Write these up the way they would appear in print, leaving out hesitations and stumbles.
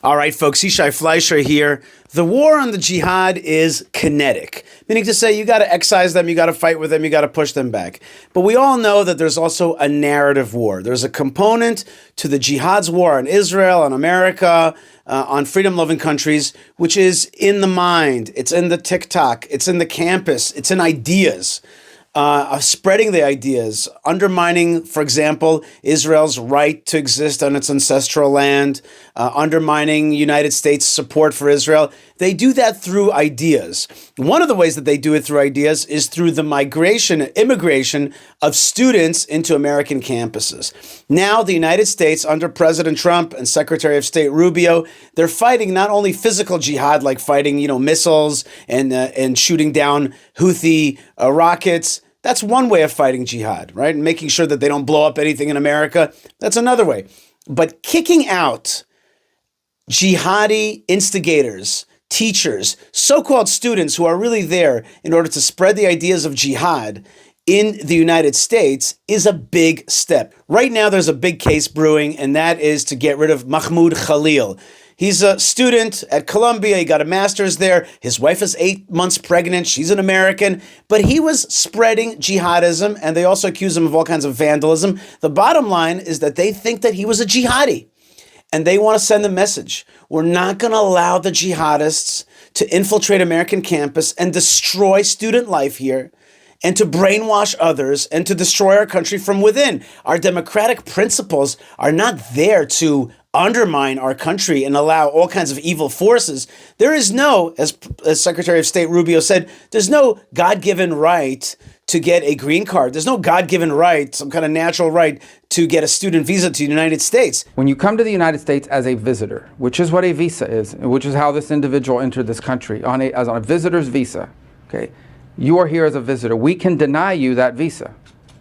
All right, folks, Yishai Fleischer here. The war on the jihad is kinetic, meaning to say you got to excise them, you got to fight with them, you got to push them back. But we all know that there's also a narrative war. There's a component to the jihad's war on Israel, on America, on freedom-loving countries, which is in the mind, it's in the TikTok, it's in the campus, it's in ideas. Of spreading the ideas, undermining, for example, Israel's right to exist on its ancestral land, undermining United States support for Israel. They do that through ideas. One of the ways that they do it through ideas is through the immigration of students into American campuses. Now, the United States, under President Trump and Secretary of State Rubio, they're fighting not only physical jihad, like fighting, missiles and shooting down Houthi rockets. That's one way of fighting jihad, right? And making sure that they don't blow up anything in America. That's another way. But kicking out jihadi instigators, teachers, so-called students who are really there in order to spread the ideas of jihad in the United States is a big step. Right now, there's a big case brewing, and that is to get rid of Mahmoud Khalil. He's a student at Columbia. He got a master's there. His wife is 8 months pregnant. She's an American. But he was spreading jihadism, and they also accuse him of all kinds of vandalism. The bottom line is that they think that he was a jihadi, and they want to send a message. We're not going to allow the jihadists to infiltrate American campus and destroy student life here, and to brainwash others, and to destroy our country from within. Our democratic principles are not there to undermine our country and allow all kinds of evil forces. There is no, as Secretary of State Rubio said, there's no God-given right to get a green card. There's no God-given right, some kind of natural right to get a student visa to the United States. When you come to the United States as a visitor, which is what a visa is, which is how this individual entered this country, as on a visitor's visa, okay? You are here as a visitor. We can deny you that visa.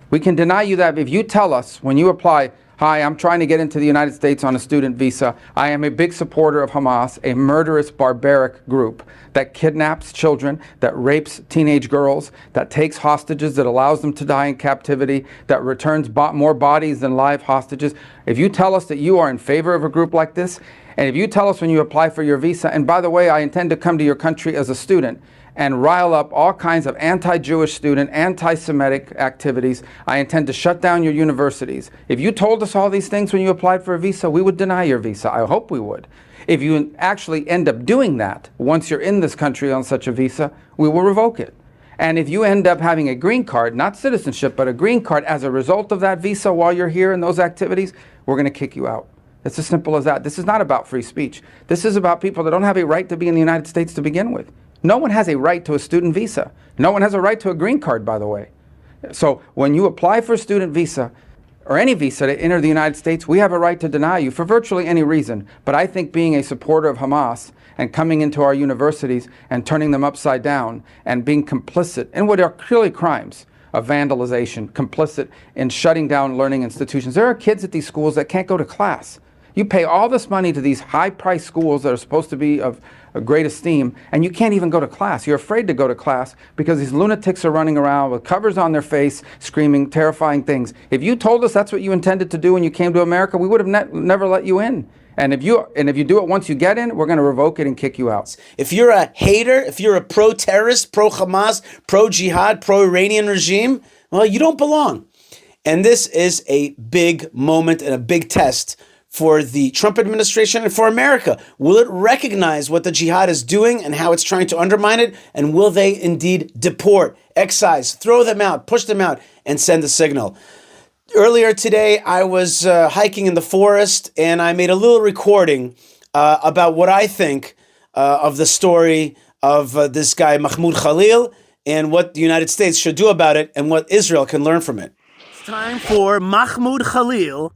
We can deny you that if you tell us when you apply, hi, I'm trying to get into the United States on a student visa. I am a big supporter of Hamas, a murderous, barbaric group that kidnaps children, that rapes teenage girls, that takes hostages, that allows them to die in captivity, that returns more bodies than live hostages. If you tell us that you are in favor of a group like this, and if you tell us when you apply for your visa, and by the way, I intend to come to your country as a student, and rile up all kinds of anti-Jewish student, anti-Semitic activities. I intend to shut down your universities. If you told us all these things when you applied for a visa, we would deny your visa. I hope we would. If you actually end up doing that, once you're in this country on such a visa, we will revoke it. And if you end up having a green card, not citizenship, but a green card as a result of that visa while you're here in those activities, we're going to kick you out. It's as simple as that. This is not about free speech. This is about people that don't have a right to be in the United States to begin with. No one has a right to a student visa. No one has a right to a green card, by the way. So when you apply for a student visa, or any visa to enter the United States, we have a right to deny you for virtually any reason. But I think being a supporter of Hamas and coming into our universities and turning them upside down and being complicit in what are clearly crimes of vandalization, complicit in shutting down learning institutions. There are kids at these schools that can't go to class. You pay all this money to these high-priced schools that are supposed to be of great esteem, and you can't even go to class. You're afraid to go to class because these lunatics are running around with covers on their face, screaming terrifying things. If you told us that's what you intended to do when you came to America, we would have never let you in. And if you do it once you get in, we're going to revoke it and kick you out. If you're a hater, if you're a pro-terrorist, pro-Hamas, pro-Jihad, pro-Iranian regime, well, you don't belong. And this is a big moment and a big test for the Trump administration and for America. Will it recognize what the jihad is doing and how it's trying to undermine it? And will they indeed deport, excise, throw them out, push them out, and send a signal? Earlier today, I was hiking in the forest, and I made a little recording about what I think of the story of this guy, Mahmoud Khalil, and what the United States should do about it and what Israel can learn from it. It's time for Mahmoud Khalil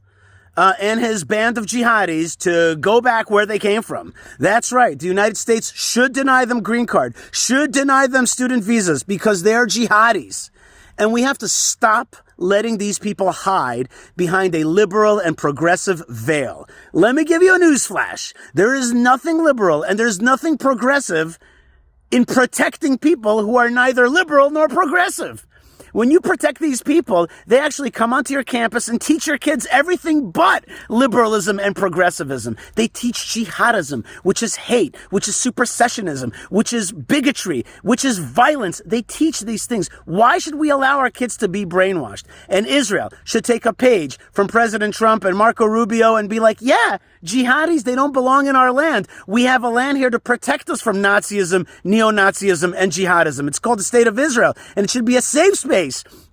and his band of jihadis to go back where they came from. That's right. The United States should deny them green card, should deny them student visas because they're jihadis. And we have to stop letting these people hide behind a liberal and progressive veil. Let me give you a newsflash. There is nothing liberal and there's nothing progressive in protecting people who are neither liberal nor progressive. When you protect these people, they actually come onto your campus and teach your kids everything but liberalism and progressivism. They teach jihadism, which is hate, which is supersessionism, which is bigotry, which is violence. They teach these things. Why should we allow our kids to be brainwashed? And Israel should take a page from President Trump and Marco Rubio and be like, yeah, jihadis, they don't belong in our land. We have a land here to protect us from Nazism, neo-Nazism, and jihadism. It's called the State of Israel, and it should be a safe space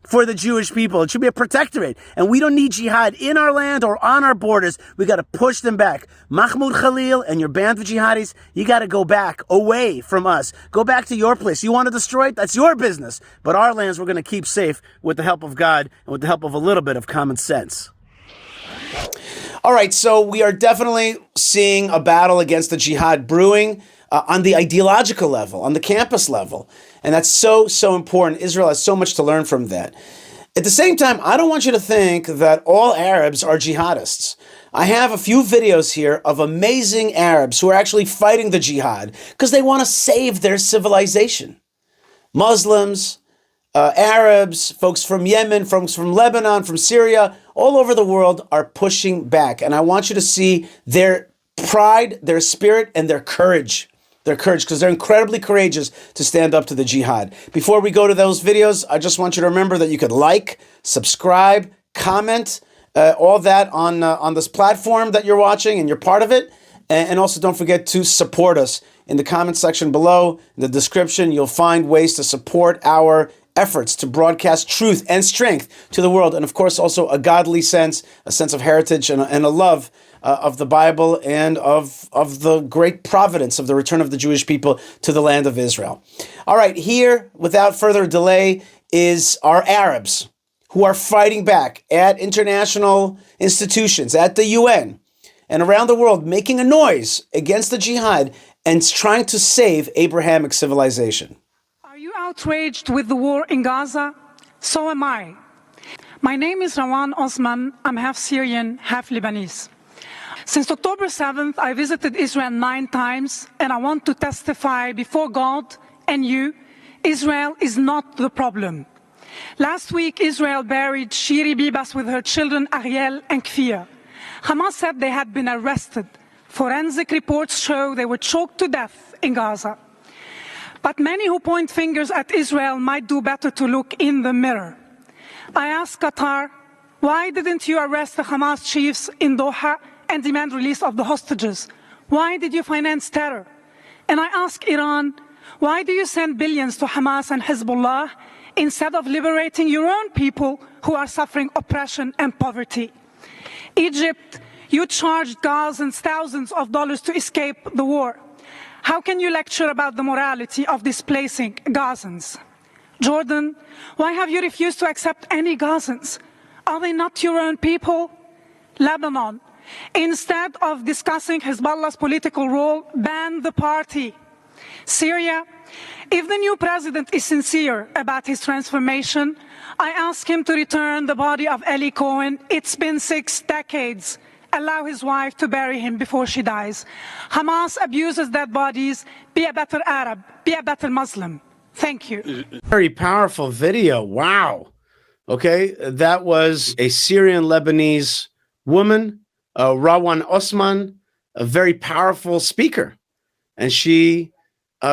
for the Jewish people. It should be a protectorate. And we don't need jihad in our land or on our borders. We got to push them back. Mahmoud Khalil and your band of jihadis, you got to go back away from us. Go back to your place. You want to destroy it? That's your business. But our lands we're going to keep safe with the help of God and with the help of a little bit of common sense. All right, so we are definitely seeing a battle against the jihad brewing on the ideological level, on the campus level. And that's so, so important. Israel has so much to learn from that. At the same time, I don't want you to think that all Arabs are jihadists. I have a few videos here of amazing Arabs who are actually fighting the jihad because they want to save their civilization. Muslims, Arabs, folks from Yemen, folks from Lebanon, from Syria, all over the world are pushing back. And I want you to see their pride, their spirit, and their courage. Their courage, because they're incredibly courageous to stand up to the jihad. Before we go to those videos, I just want you to remember that you could like, subscribe, comment, all that on this platform that you're watching, and you're part of it. And also don't forget to support us. In the comment section below, in the description, you'll find ways to support our efforts to broadcast truth and strength to the world. And of course, also a godly sense, a sense of heritage and a love of the Bible and of the great providence of the return of the Jewish people to the land of Israel. All right, here, without further delay, is our Arabs who are fighting back at international institutions, at the UN, and around the world, making a noise against the jihad and trying to save Abrahamic civilization. Are you outraged with the war in Gaza? So am I. My name is Rawan Osman. I'm half Syrian, half Lebanese. Since October 7th, I visited Israel 9 times, and I want to testify before God and you, Israel is not the problem. Last week, Israel buried Shiri Bibas with her children Ariel and Kfir. Hamas said they had been arrested. Forensic reports show they were choked to death in Gaza. But many who point fingers at Israel might do better to look in the mirror. I asked Qatar, why didn't you arrest the Hamas chiefs in Doha and demand release of the hostages? Why did you finance terror? And I ask Iran, why do you send billions to Hamas and Hezbollah instead of liberating your own people who are suffering oppression and poverty? Egypt, you charged Gazans thousands of dollars to escape the war. How can you lecture about the morality of displacing Gazans? Jordan, why have you refused to accept any Gazans? Are they not your own people? Lebanon, instead of discussing Hezbollah's political role, ban the party. Syria, if the new president is sincere about his transformation, I ask him to return the body of Eli Cohen. It's been 6 decades. Allow his wife to bury him before she dies. Hamas abuses dead bodies. Be a better Arab. Be a better Muslim. Thank you. Very powerful video. Wow. Okay, that was a Syrian-Lebanese woman, Rawan Osman, a very powerful speaker. And she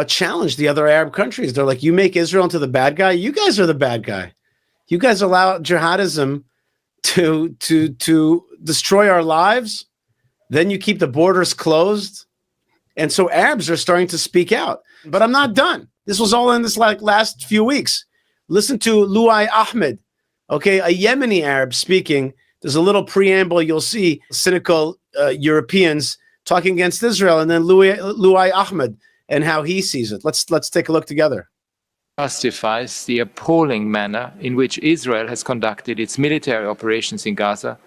challenged the other Arab countries. They're like, you make Israel into the bad guy? You guys are the bad guy. You guys allow jihadism to destroy our lives. Then you keep the borders closed. And so Arabs are starting to speak out. But I'm not done. This was all in this last few weeks. Listen to Luai Ahmed, okay, a Yemeni Arab speaking. There's a little preamble you'll see, cynical Europeans talking against Israel, and then Luai Ahmed and how he sees it. Let's take a look together. Justifies the appalling manner in which Israel has conducted its military operations in Gaza,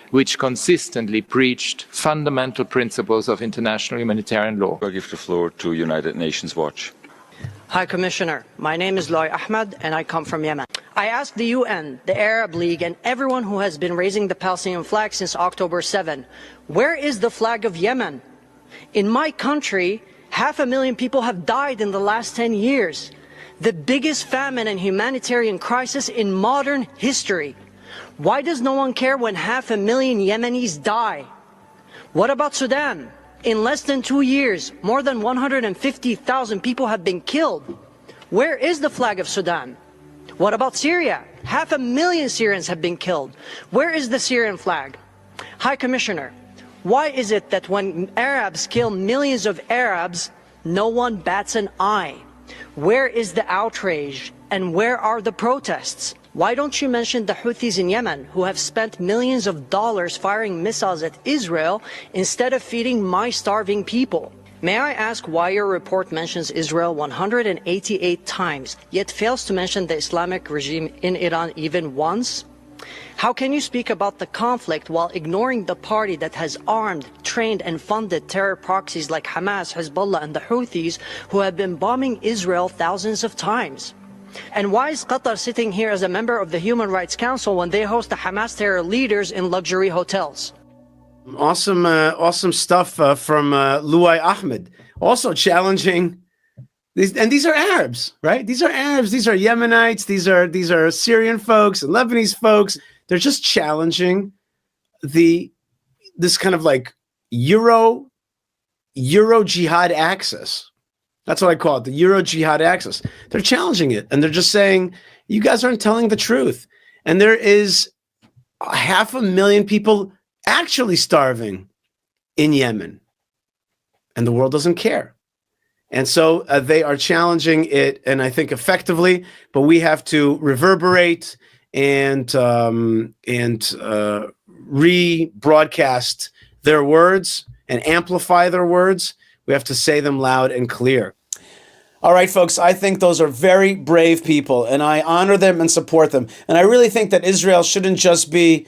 which consistently breached fundamental principles of international humanitarian law. I give the floor to United Nations Watch. Hi, Commissioner. My name is Luai Ahmed, and I come from Yemen. I ask the UN, the Arab League, and everyone who has been raising the Palestinian flag since October 7, where is the flag of Yemen? In my country, 500,000 people have died in the last 10 years. the biggest famine and humanitarian crisis in modern history. Why does no one care when 500,000 Yemenis die? What about Sudan? In less than 2 years, more than 150,000 people have been killed. Where is the flag of Sudan? What about Syria? 500,000 Syrians have been killed. Where is the Syrian flag? High Commissioner, why is it that when Arabs kill millions of Arabs, no one bats an eye? Where is the outrage and where are the protests? Why don't you mention the Houthis in Yemen, who have spent millions of dollars firing missiles at Israel instead of feeding my starving people? May I ask why your report mentions Israel 188 times, yet fails to mention the Islamic regime in Iran even once? How can you speak about the conflict while ignoring the party that has armed, trained, and funded terror proxies like Hamas, Hezbollah, and the Houthis, who have been bombing Israel thousands of times? And why is Qatar sitting here as a member of the Human Rights Council when they host the Hamas terror leaders in luxury hotels? Awesome stuff from Luai Ahmed. Also challenging these are Arabs, right? These are Arabs. These are Yemenites. These are Syrian folks and Lebanese folks. They're just challenging this kind of like Euro jihad axis. That's what I call it, the Euro jihad axis. They're challenging it, and they're just saying, you guys aren't telling the truth. And there is 500,000 people actually starving in Yemen, and the world doesn't care. And so they are challenging it, and I think effectively, but we have to reverberate and rebroadcast their words and amplify their words. We have to say them loud and clear. All right, folks, I think those are very brave people, and I honor them and support them. And I really think that Israel shouldn't just be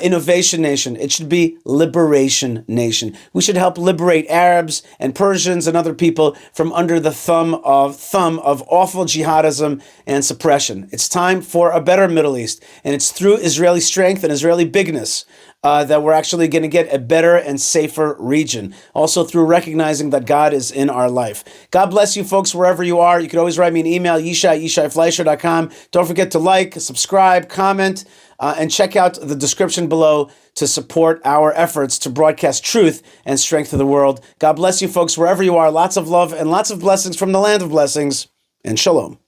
innovation nation. It should be liberation nation. We should help liberate Arabs and Persians and other people from under the thumb of awful jihadism and suppression. It's time for a better Middle East, and it's through Israeli strength and Israeli bigness that we're actually going to get a better and safer region. Also through recognizing that God is in our life. God bless you folks wherever you are. You can always write me an email, yishaifleischer.com. Don't forget to like, subscribe, comment, and check out the description below to support our efforts to broadcast truth and strength to the world. God bless you folks wherever you are. Lots of love and lots of blessings from the land of blessings. And shalom.